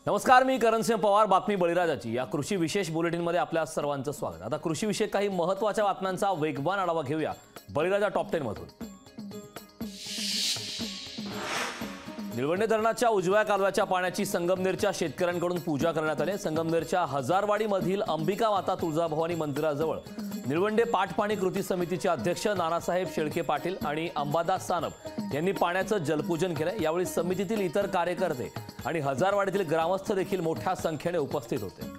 नमस्कार, मी करणसिंह पवार. बातमी बळीराजाची या कृषी विशेष बुलेटिनमध्ये आपल्या सर्वांचं स्वागत. आता कृषी विषयक काही महत्त्वाच्या बातम्यांचा वेगवान आढावा घेऊया बळीराजा टॉप 10 मधून. निळवंडे धरणाच्या उजव्या कालव्याच्या पाण्याची संगमनेरच्या शेतकऱ्यांकडून पूजा करण्यात आली. संगमनेरच्या हजारवाडीमधील अंबिका माता तुळजाभवानी मंदिराजवळ निळवंडे पाटपाणी कृती समितीचे अध्यक्ष नानासाहेब शेळके पाटील आणि अंबादास सानप यांनी पाण्याचं जलपूजन केलं. यावेळी समितीतील इतर कार्यकर्ते आणि हजारवाडीतील ग्रामस्थ देखील मोठ्या संख्येने उपस्थित होते.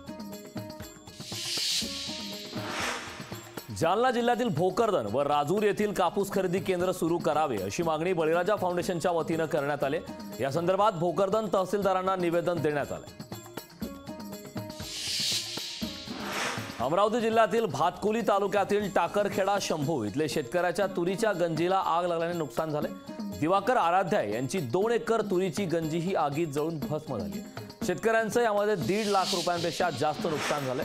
जालना जिल्ह्यातील भोकरदन व राजूर येथील कापूस खरेदी केंद्र सुरू करावे अशी मागणी बळीराजा फाउंडेशनच्या वतीनं करण्यात आली. या संदर्भात भोकरदन तहसीलदारांना निवेदन देण्यात आले. अमरावती जिल्ह्यातील भातकुली तालुक्यातील टाकरखेडा शंभू इथले शेतकऱ्याच्या तुरीच्या गंजीला आग लागल्याने नुकसान झाले. दिवाकर आराध्या यांची 2 एकर तुरीची गंजी ही आगीत जळून भस्म झाली. शेतकऱ्यांचं यामध्ये 1.5 लाख रुपयांपेक्षा जास्त नुकसान झाले.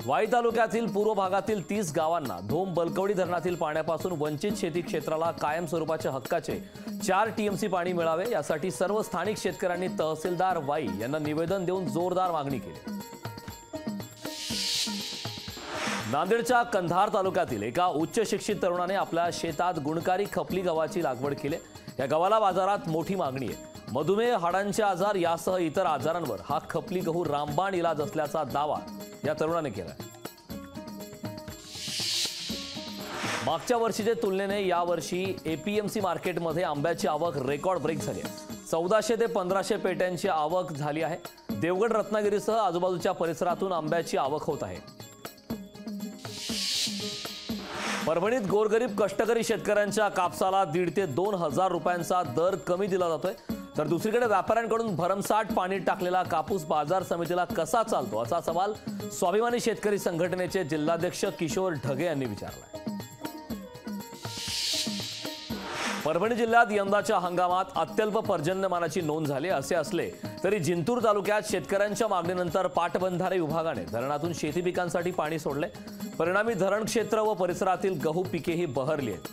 वाई तालुक्यातील पूर्व भागातील 30 गावांना धोम बलकवडी धरणातील पाण्यापासून वंचित शेती क्षेत्राला कायम स्वरूपाच्या हक्काचे 4 टीएमसी पाणी मिळावे यासाठी सर्व स्थानिक शेतकऱ्यांनी तहसीलदार वाई यांना निवेदन देऊन जोरदार मागणी केली. नांदेडच्या कंधार तालुक्यातील एका उच्च शिक्षित तरुणाने आपल्या शेतात गुणकारी खपली गव्हाची लागवड केली. या गव्हाला बाजारात मोठी मागणी आहे. मधुमेह, हाडांचे आजार यासह इतर आजारांवर हा खपली गहू रामबाण इलाज असल्याचा दावा या तरुणाने केला. मागच्या वर्षीच्या तुलनेने यावर्षी एपीएमसी मार्केटमध्ये आंब्याची आवक रेकॉर्ड ब्रेक झाली आहे. 1400 ते 1500 पेट्यांची आवक झाली आहे. देवगड, रत्नागिरीसह आजूबाजूच्या परिसरातून आंब्याची आवक होत आहे. परभणीत गोरगरीब कष्टकरी शेतकऱ्यांच्या कापसाला 1,500 ते 2,000 रुपयांचा दर कमी दिला जातोय. तर दुसरीकडे व्यापाऱ्यांकडून भरमसाठ पाणी टाकलेला कापूस बाजार समितीला कसा चालतो असा सवाल स्वाभिमानी शेतकरी संघटनेचे जिल्हाध्यक्ष किशोर ढगे यांनी विचारला. परभणी जिल्ह्यात यंदाच्या हंगामात अत्यल्प पर्जन्यमानाची नोंद झाली. असे असले तरी जिंतूर तालुक्यात शेतकऱ्यांच्या मागणीनंतर पाटबंधारे विभागाने धरणातून शेती पिकांसाठी पाणी सोडले. परिणामी धरण क्षेत्र व परिसरातील गहू पिकेही बहरली आहेत.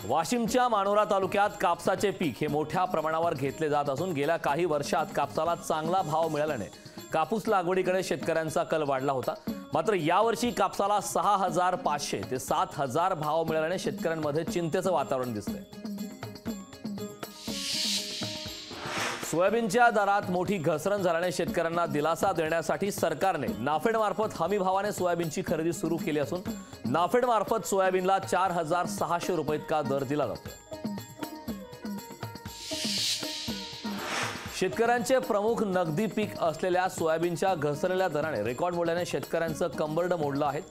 वाशिमच्या मानोरा तालुक्यात कापसाचे पीक हे मोठ्या प्रमाणावर घेतले जात असून गेल्या काही वर्षात कापसाला चांगला भाव मिळाल्याने कापूस लागवडीकडे शेतकऱ्यांचा कल वाढला होता. मात्र यावर्षी कापसाला 6,500 ते 7,000 भाव मिळाल्याने शेतकऱ्यांमध्ये चिंतेचं वातावरण दिसतंय. सोयाबीनच्या दरात मोठी घसरण झाल्याने शेतकऱ्यांना दिलासा देण्यासाठी सरकारने नाफेडमार्फत हमी भावाने सोयाबीनची खरेदी सुरू केली असून नाफेडमार्फत सोयाबीनला 4,600 रुपये इतका दर दिला जातो. शेतकऱ्यांचे प्रमुख नगदी पीक असलेल्या सोयाबीनच्या घसरलेल्या दराने रेकॉर्ड मोडल्याने शेतकऱ्यांचं कंबरडं मोडलं आहे.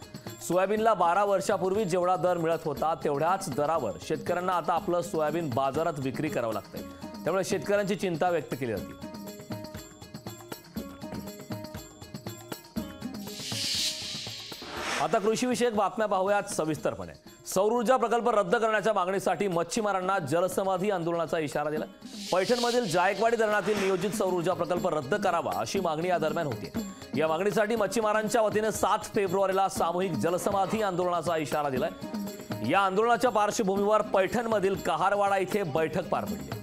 सोयाबीनला 12 वर्षापूर्वी जेवढा दर मिळत होता तेवढ्याच दरावर शेतकऱ्यांना आता आपलं सोयाबीन बाजारात विक्री करावं लागतंय. त्यामुळे शेतकऱ्यांची चिंता व्यक्त केली जाते. आता कृषीविषयक बातम्या पाहूयात सविस्तरपणे. सौर ऊर्जा प्रकल्प रद्द करण्याच्या मागणीसाठी मच्छीमारांना जलसमाधी आंदोलनाचा इशारा दिला. पैठणमधील जायकवाडी धरणातील नियोजित सौर ऊर्जा प्रकल्प रद्द करावा अशी मागणी या दरम्यान होती. या मागणीसाठी मच्छीमारांच्या वतीने 7 फेब्रुवारीला सामूहिक जलसमाधी आंदोलनाचा इशारा दिलाय. या आंदोलनाच्या पार्श्वभूमीवर पैठणमधील कहारवाडा इथे बैठक पार पडली.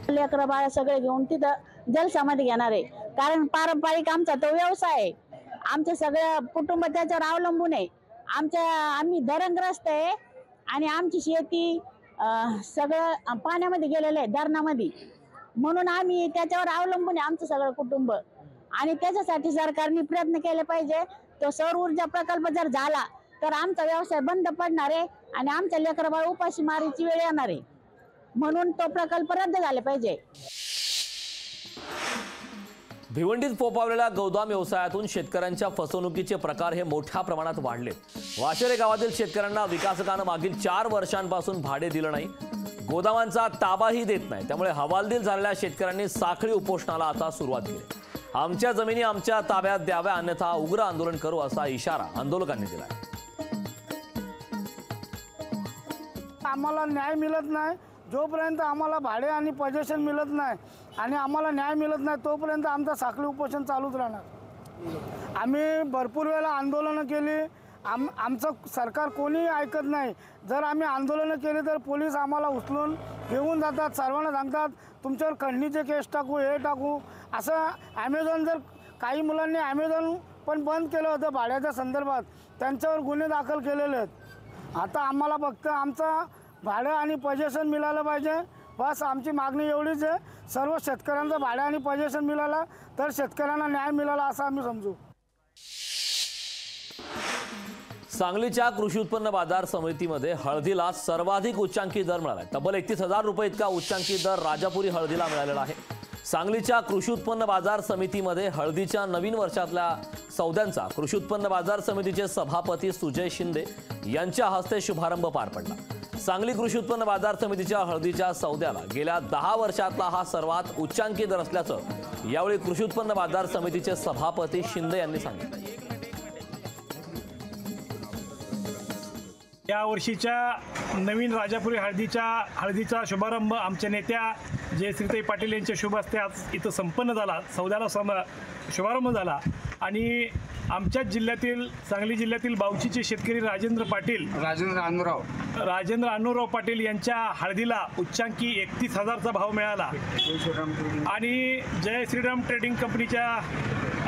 लेकरं बाळ सगळे घेऊन तिथं जलसमाधी घेणार आहे. कारण पारंपरिक आमचा तो व्यवसाय आहे. आमचे सगळं कुटुंब त्याच्यावर अवलंबून आहे. आम्ही धरणग्रस्त आहे आणि आमची शेती सगळं पाण्यामध्ये गेलेलं आहे, धरणामध्ये. म्हणून आम्ही त्याच्यावर अवलंबून आहे आमचं सगळं कुटुंब. आणि त्याच्यासाठी सरकारने प्रयत्न केले पाहिजे. तो सौर ऊर्जा प्रकल्प जर झाला तर आमचा व्यवसाय बंद पडणार आहे आणि आमच्या लेकरं बाळ उपाशी मारीची वेळ येणार आहे. म्हणून तो प्रकल्प रद्द झाला पाहिजे. भिवंडीत फोफावलेल्या गोदाम व्यवसायातून शेतकऱ्यांच्या फसवणुकीचे प्रकार हे मोठ्या प्रमाणात वाढले. वाशेरे गावातील शेतकऱ्यांना विकासकानं मागील 4 वर्षांपासून भाडे दिलं नाही, गोदामांचा ताबाही देत नाही. त्यामुळे हवालदिल झालेल्या शेतकऱ्यांनी साखळी उपोषणाला आता सुरुवात केली. आमच्या जमिनी आमच्या ताब्यात द्याव्या, अन्यथा उग्र आंदोलन करू असा इशारा आंदोलकांनी दिला. आम्हाला न्याय मिळत नाही जोपर्यंत आम्हाला भाडे आणि पोजेशन मिळत नाही आणि आम्हाला न्याय मिळत नाही तोपर्यंत आमचं साखळी उपोषण चालूच राहणार. आम्ही भरपूर वेळा आंदोलनं केली आमचं सरकार कोणीही ऐकत नाही. जर आम्ही आंदोलनं केली तर पोलीस आम्हाला उचलून घेऊन जातात, सर्वांना सांगतात तुमच्यावर खंडणीचे केस टाकू, हे टाकू. असं ॲमेझॉन, जर काही मुलांनी ॲमेझॉन पण बंद केलं होतं भाड्याच्या संदर्भात, त्यांच्यावर गुन्हे दाखल केलेले आहेत. आता आम्हाला फक्त आमचं भाडं आणि पोजेशन मिळालं पाहिजे, बस आमची मागणी एवढीच आहे. सर्व शेतकऱ्यांचं भाडं आणि पोजेशन मिळालं तर शेतकऱ्यांना न्याय मिळाला असं आम्ही समजू. सांगलीच्या कृषी उत्पन्न बाजार समितीमध्ये हळदीला सर्वाधिक उच्चांकी दर मिळाला आहे. तब्बल 31,000 रुपये इतका उच्चांकी दर राजापुरी हळदीला मिळालेला आहे. सांगलीच्या कृषी उत्पन्न बाजार समितीमध्ये हळदीच्या नवीन वर्षातल्या सौद्यांचा कृषी उत्पन्न बाजार समितीचे सभापती सुजय शिंदे यांच्या हस्ते शुभारंभ पार पडला. सांगली कृषी उत्पन्न बाजार समितीच्या हळदीच्या सौद्याला गेल्या 10 वर्षातला हा सर्वात उच्चांकी दर असल्याचं यावेळी कृषी उत्पन्न बाजार समितीचे सभापती शिंदे यांनी सांगितलं. या वर्षीच्या नवीन राजापुरी हळदीचा शुभारंभ आमच्या नेत्या जयश्रीताई पाटील यांच्या शुभ हस्ते आज इथं संपन्न झाला. सौद्याला शुभारंभ झाला आणि आमच्याच जिल्ह्यातील सांगली जिल्ह्यातील बावचीचे शेतकरी राजेंद्र अण्णूराव पाटील यांच्या हळदीला उच्चांकी 31,000चा भाव मिळाला. आणि जय श्रीराम ट्रेडिंग कंपनीच्या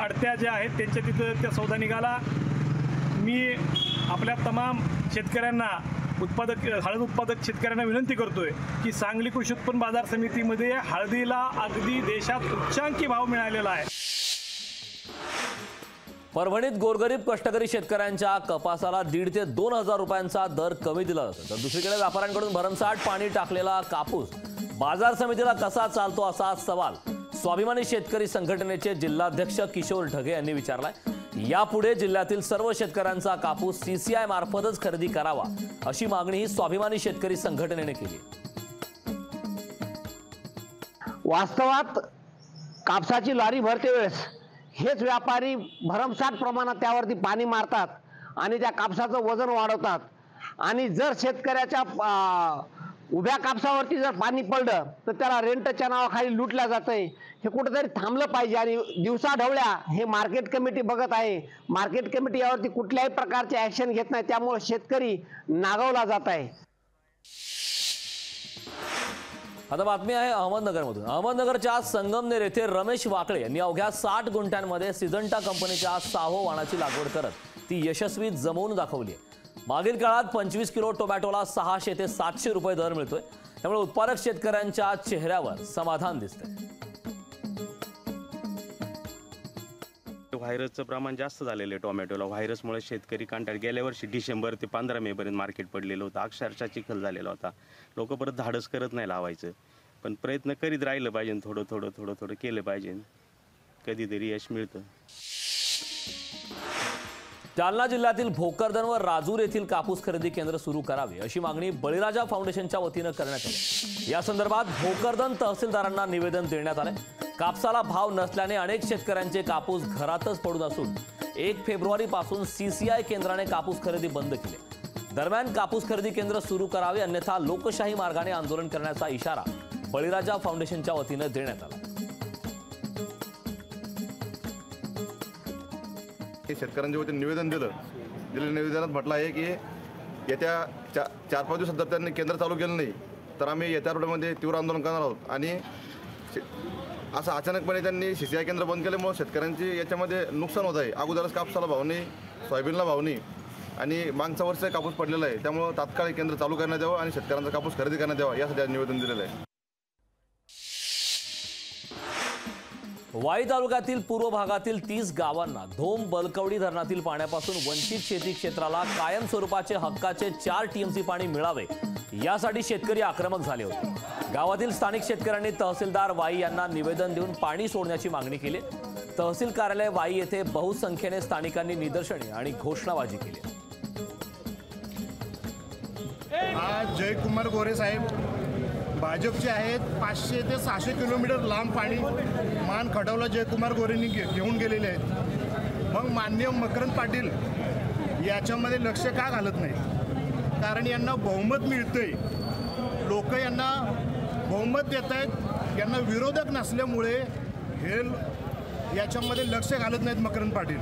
अडत्या ज्या आहेत त्यांच्या तिथं त्या सौदा निघाला. मी आपल्या तमाम शेतकऱ्यांना हळद उत्पादक शेतकऱ्यांना विनंती करतोय की सांगली कृषी उत्पन्न बाजार समितीमध्ये हळदीला अगदी देशात उच्चांकी भाव मिळालेला आहे. परभणीत गोरगरीब कष्टकरी शेतकऱ्यांच्या कपासाला 1,500 ते 2,000 रुपयांचा दर कमी दिला जातो, तर दुसरीकडे व्यापाऱ्यांकडून भरमसाठ पाणी टाकलेला कापूस बाजार समितीला कसा चालतो असा सवाल स्वाभिमानी शेतकरी संघटनेचे जिल्हाध्यक्ष किशोर ढगे यांनी विचारलाय. यापुढे जिल्ह्यातील सर्व शेतकऱ्यांचा कापूस CCI मार्फतच खरेदी करावा अशी मागणीही स्वाभिमानी शेतकरी संघटनेने केली. वास्तवात कापसाची लॉरी भरते वेळेस हेच व्यापारी भरमसाठ प्रमाणात त्यावरती पाणी मारतात आणि त्या कापसाचं वजन वाढवतात. आणि जर शेतकऱ्याच्या उभ्या कापसावरती जर पाणी पडलं तर त्याला रेंटच्या नावाखाली लुटल्या जातंय. हे कुठेतरी थांबलं पाहिजे. आणि दिवसाढवळ्या हे मार्केट कमिटी बघत आहे. मार्केट कमिटी यावरती कुठल्याही प्रकारचे ऍक्शन घेत नाही, त्यामुळे शेतकरी नागवला जात आहे. आता बातमी आहे अहमदनगरमधून. अहमदनगरच्या संगमनेर येथे रमेश वाकळे यांनी अवघ्या 60 गुंठ्यांमध्ये सिजंटा कंपनीच्या 6 वाणाची लागवड करत ती यशस्वी जमवून दाखवली आहे. मागील काळात 25 किलो टोमॅटोला 600 ते 700 रुपये दर मिळतोय, त्यामुळे उत्पादक शेतकऱ्यांच्या चेहऱ्यावर समाधान दिसतंय. व्हायरसचं प्रमाण जास्त झालेलं आहे टोमॅटोला. व्हायरसमुळे शेतकरी कंटाळ. गेल्या वर्षी डिसेंबर ते 15 मे पर्यंत मार्केट पडलेलं होतं. अक्षरशः चिखल झालेला होता. लोक परत धाडस करत नाही लावायचं, पण प्रयत्न करीत राहिलं पाहिजे. थोडं केलं पाहिजे, कधीतरी यश मिळतं. जालना जिल्ह्यातील भोकरदन व राजूर येथील कापूस खरेदी केंद्र सुरू करावे अशी मागणी बळीराजा फाउंडेशनच्या वतीनं करण्यात आली. या संदर्भात भोकरदन तहसीलदारांना निवेदन देण्यात आले. कापसाला भाव नसल्याने अनेक शेतकऱ्यांचे कापूस घरातच पडून असून 1 फेब्रुवारीपासून CCI केंद्राने कापूस खरेदी बंद केली. दरम्यान कापूस खरेदी केंद्र सुरू करावे अन्यथा लोकशाही मार्गाने आंदोलन करण्याचा इशारा बळीराजा फाउंडेशनच्या वतीनं देण्यात आला. शेतकऱ्यांच्या वतीने निवेदन दिलेल्या निवेदनात म्हटलं आहे की येत्या 4-5 दिवसात जर त्यांनी केंद्र चालू केलं नाही तर आम्ही येत्या आठवड्यामध्ये तीव्र आंदोलन करणार आहोत. आणि असं अचानकपणे त्यांनी CCI केंद्र बंद केल्यामुळे शेतकऱ्यांची याच्यामध्ये नुकसान होत आहे. अगोदरच कापसाला भाव नाही, सोयाबीनला भाव नाही आणि मागच्या वर्षी कापूस पडलेला आहे. त्यामुळे तात्काळ केंद्र चालू करण्यात यावं आणि शेतकऱ्यांचा कापूस खरेदी करण्यात यावा यासाठी निवेदन दिलेलं आहे. वाई तालुक्यातील पूर्व भागातील 30 गावांना धोम बलकवडी धरणातील पाण्यापासून वंचित शेती क्षेत्राला कायम स्वरूपाचे हक्काचे 4 TMC पाणी मिळावे यासाठी शेतकरी आक्रमक झाले होते. गावातील स्थानिक शेतकऱ्यांनी तहसीलदार वाई यांना निवेदन देऊन पाणी सोडण्याची मागणी केली. तहसील कार्यालय वाई येथे बहुसंख्येने स्थानिकांनी निदर्शने आणि घोषणाबाजी केली. आज जयकुमार गोरे साहेब भाजपचे आहेत. 500 ते 600 किलोमीटर लांब पाणी मान खडवला जयकुमार गोरेंनी घेऊन गेलेले आहेत. मग माननीय मकरंद पाटील याच्यामध्ये लक्ष का घालत नाही? कारण यांना बहुमत मिळतंय, लोक यांना बहुमत देत आहेत. यांना विरोधक नसल्यामुळे हे याच्यामध्ये लक्ष घालत नाहीत. मकरंद पाटील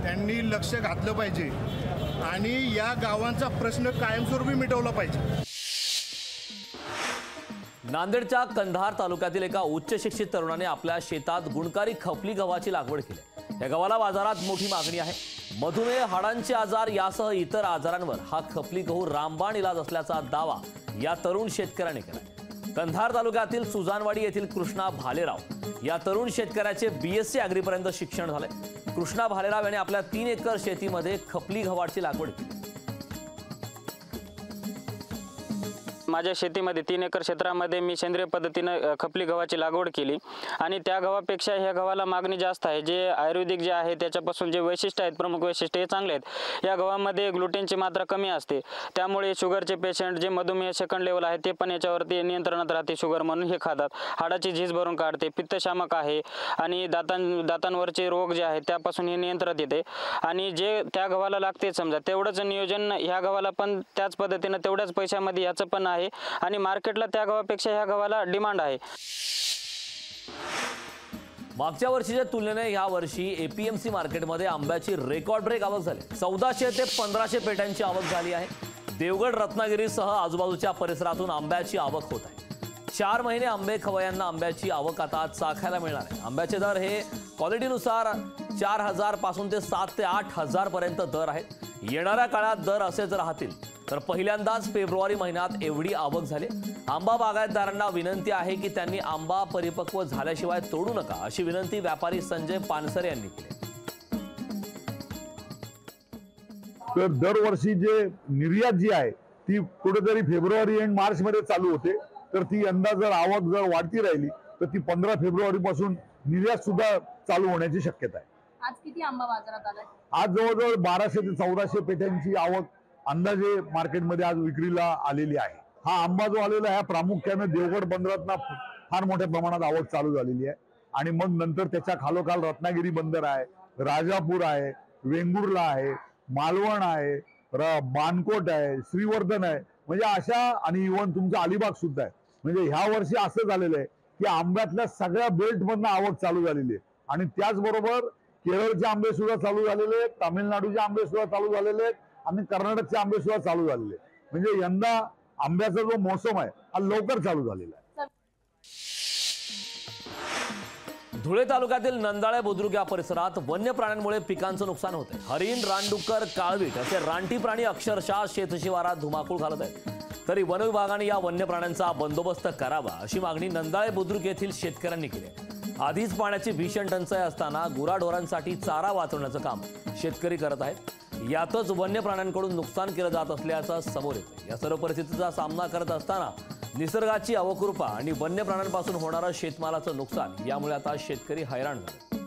त्यांनी लक्ष घातलं पाहिजे. आणि या गावांचा प्रश्न कायमस्वरूपी मिटवला पाहिजे. नांदेडच्या कंधार तालुक्यातील एका उच्च शिक्षित तरुणाने आपल्या शेतात गुणकारी खपली गव्हाची लागवड केली. या गव्हाला बाजारात मोठी मागणी आहे. मधुमेह, हाडांचे आजार यासह इतर आजारांवर हा खपली गहू रामबाण इलाज असल्याचा दावा या तरुण शेतकऱ्याने केला. कंधार तालुक्यातील सुजानवाडी येथील कृष्णा भालेराव या तरुण शेतकऱ्याचे BSc ॲग्रीपर्यंत शिक्षण झाले. कृष्णा भालेराव यांनी आपल्या 3 एकर शेतीमध्ये खपली गव्हाची लागवड केली. माझ्या शेतीमध्ये 3 एकर क्षेत्रामध्ये मी सेंद्रिय पद्धतीने खपली गव्हाची लागवड केली आणि त्या गव्हापेक्षा ह्या गव्हाला मागणी जास्त आहे. जे आयुर्वेदिक जे आहे त्याच्यापासून जे वैशिष्ट्य आहेत, प्रमुख वैशिष्ट्य हे चांगले आहेत. या गव्हामध्ये ग्लुटेनची मात्रा कमी असते, त्यामुळे शुगरचे पेशंट जे मधुमेह सेकंड लेवल आहे ते पण याच्यावरती नियंत्रणात राहते. शुगर म्हणून हे खातात. हाडाची झीज भरून काढते, पित्तशामक आहे आणि दातांवरचे रोग जे आहेत त्यापासून हे नियंत्रणात येते. आणि जे त्या गव्हाला लागते समजा तेवढंच नियोजन ह्या गव्हाला पण त्याच पद्धतीने तेवढ्याच पैशामध्ये याचं पण आहे आणि मार्केटला त्या गव्हापेक्षा ह्या गव्हाला डिमांड आहे. मागच्या वर्षीच्या तुलनेने या वर्षी APMC मार्केटमध्ये आंब्याची रेकॉर्ड ब्रेक आवक झाली. 1400 ते 1500 पेट्यांची आवक झाली आहे. देवगड, रत्नागिरीसह आजूबाजूच्या परिसरातून आंब्याची आवक होत आहे. 4 महिने आंबे खवय्यांना आंब्याची आवक आता चाखायला मिळणार आहे. आंब्याचे दर हे क्वालिटीनुसार 4000 पासून ते 7 ते 8000 पर्यंत दर आहेत. येणाऱ्या काळात दर असेच राहतील तर पहिल्यांदाच फेब्रुवारी महिन्यात एवढी आवक झाली. आंबा बागायतदारांना विनंती आहे की त्यांनी आंबा परिपक्व झाल्याशिवाय तोडू नका, अशी विनंती व्यापारी संजय पानसरे यांनी केली. तर दरवर्षी जे निर्यात जी आहे ती कुठेतरी फेब्रुवारी एंड मार्च मध्ये चालू होते, तर ती यंदा जर आवक जर वाढती राहिली तर ती 15 फेब्रुवारी पासून निर्यात सुद्धा चालू होण्याची शक्यता आहे. आज किती आंबा बाजारात आलाय? आज जवळजवळ 1200 ते 1400 पेट्यांची आवक अंदाजे मार्केटमध्ये आज विक्रीला आलेली आहे. हा आंबा जो आलेला आहे प्रामुख्याने देवगड बंदरातनं फार मोठ्या प्रमाणात आवक चालू झालेली आहे आणि मग नंतर त्याच्या खालोखाल रत्नागिरी बंदर आहे, राजापूर आहे, वेंगुर्ला आहे, मालवण आहे, बानकोट आहे, श्रीवर्धन आहे, म्हणजे अशा आणि इव्हन तुमचा अलिबाग सुद्धा आहे. म्हणजे ह्या वर्षी असं झालेलं आहे की आंब्यातल्या सगळ्या बेल्टमधनं आवक चालू झालेली आहे आणि त्याचबरोबर केरळचे आंबे सुद्धा चालू झालेले आहेत, तामिळनाडूचे आंबे सुद्धा चालू झालेले आहेत आणि कर्नाटकचे आंबे सुद्धा चालू झालेले आहेत. म्हणजे यंदा आंब्याचा जो मोसम आहे हा लवकर चालू झालेला आहे. धुळे तालुक्यातील नंदाळे बुद्रुक या परिसरात वन्य प्राण्यांमुळे पिकांचं नुकसान होते. हरिण, रानडुक्कर, काळवीट असे रानटी प्राणी अक्षरशः शेतशिवारात धुमाकूळ घालत आहेत. तरी वन विभागाने या वन्य प्राण्यांचा बंदोबस्त करावा अशी मागणी नंदाळे बुद्रुक येथील शेतकऱ्यांनी केली आहे. आधीच पाण्याची भीषण टंचाई असताना गुराढोरांसाठी चारा वाचवण्याचं काम शेतकरी करत आहेत. यातच वन्य प्राण्यांकडून नुकसान केलं जात असल्याचं समोर येतं. या सर्व परिस्थितीचा सामना करत असताना निसर्गाची अवकृपा आणि वन्य प्राण्यांपासून होणारं शेतमालाचं नुकसान यामुळे आता शेतकरी हैराण झाले.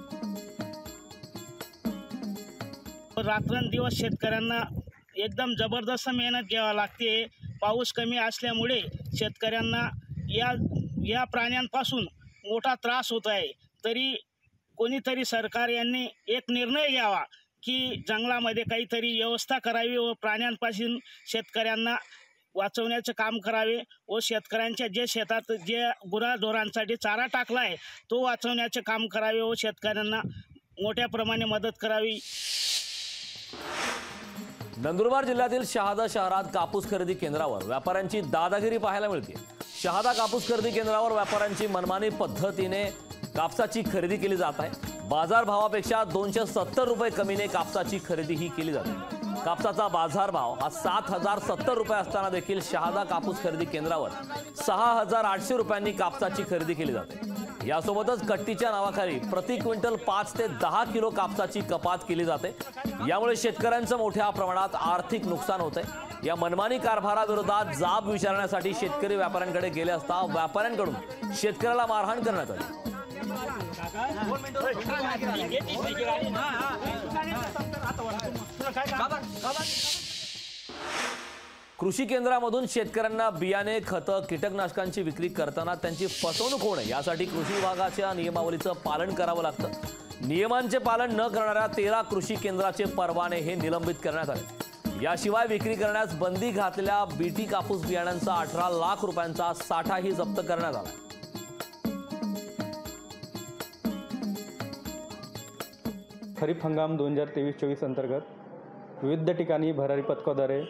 रात्रंदिवस शेतकऱ्यांना एकदम जबरदस्त मेहनत घ्यावी लागते. पाऊस कमी असल्यामुळे शेतकऱ्यांना या प्राण्यांपासून मोठा त्रास होत आहे. तरी कोणीतरी सरकार यांनी एक निर्णय घ्यावा की जंगलामध्ये काहीतरी व्यवस्था करावी व प्राण्यांपासून शेतकऱ्यांना वाचवण्याचे काम करावे व शेतकऱ्यांच्या जे शेतात जे गुराढोरांसाठी चारा टाकला आहे तो वाचवण्याचे काम करावे व शेतकऱ्यांना मोठ्या प्रमाणे मदत करावी. नंदुरबार जिल्ह्यातील शहादा शहरात कापूस खरेदी केंद्रावर व्यापाऱ्यांची दादागिरी पाहायला मिळते. शहादा कापूस खरेदी केंद्रावर व्यापाऱ्यांची मनमानी पद्धतीने कापसाची खरेदी केली जात आहे. बाजारभावापेक्षा 270 रुपये कमीने कापसाची खरेदी ही केली जाते. कापसाचा बाजारभाव हा 7070 रुपये असताना देखील शहादा कापूस खरेदी केंद्रावर 6800 रुपयांनी कापसाची खरेदी केली जाते. यासोबतच कट्टीच्या नावाखाली प्रति क्विंटल 5 ते 10 किलो कापसाची कपात केली जाते. यामुळे शेतकऱ्यांचं मोठ्या प्रमाणात आर्थिक नुकसान होते. या मनमानी कारभाराविरोधात जाब विचारण्यासाठी शेतकरी व्यापाऱ्यांकडे गेले असता व्यापाऱ्यांकडून शेतकऱ्याला मारहाण करण्यात आली. कृषी केंद्रामधून शेतकऱ्यांना बियाणे, खतं, कीटकनाशकांची विक्री करताना त्यांची फसवणूक होऊ नये यासाठी कृषी विभागाच्या नियमावलीचं पालन करावं लागतं. नियमांचे पालन न करणाऱ्या 13 कृषी केंद्राचे परवाने हे निलंबित करण्यात आले. याशिवाय विक्री करण्यास बंदी घातलेल्या बीटी कापूस बियाण्यांचा 18 लाख रुपयांचा साठाही जप्त करण्यात आला. खरीप हंगाम 2023-24 अंतर्गत विविध ठिकाणी भरारी पथकाद्वारे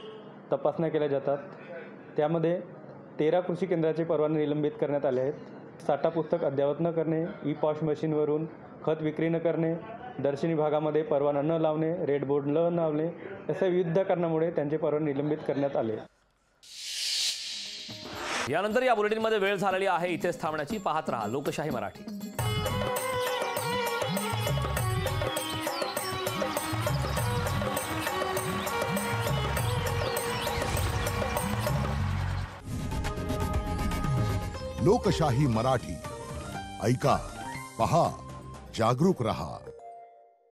तपासण्या केल्या जातात. त्यामध्ये 13 कृषी केंद्राचे परवाने निलंबित करण्यात आले आहेत. साठा पुस्तक अद्ययावत न करणे, ई पॉश मशीनवरून खत विक्री न करणे, दर्शनी भागामध्ये परवाना न लावणे, रेड बोर्ड न लावणे अशा विविध कारणामुळे त्यांचे परवाने निलंबित करण्यात आले. यानंतर या बुलेटिनमध्ये वेळ झालेली आहे इथेच थांबण्याची. पाहत रहा लोकशाही मराठी. लोकशाही मराठी ऐका, पहा, जागरूक रहा.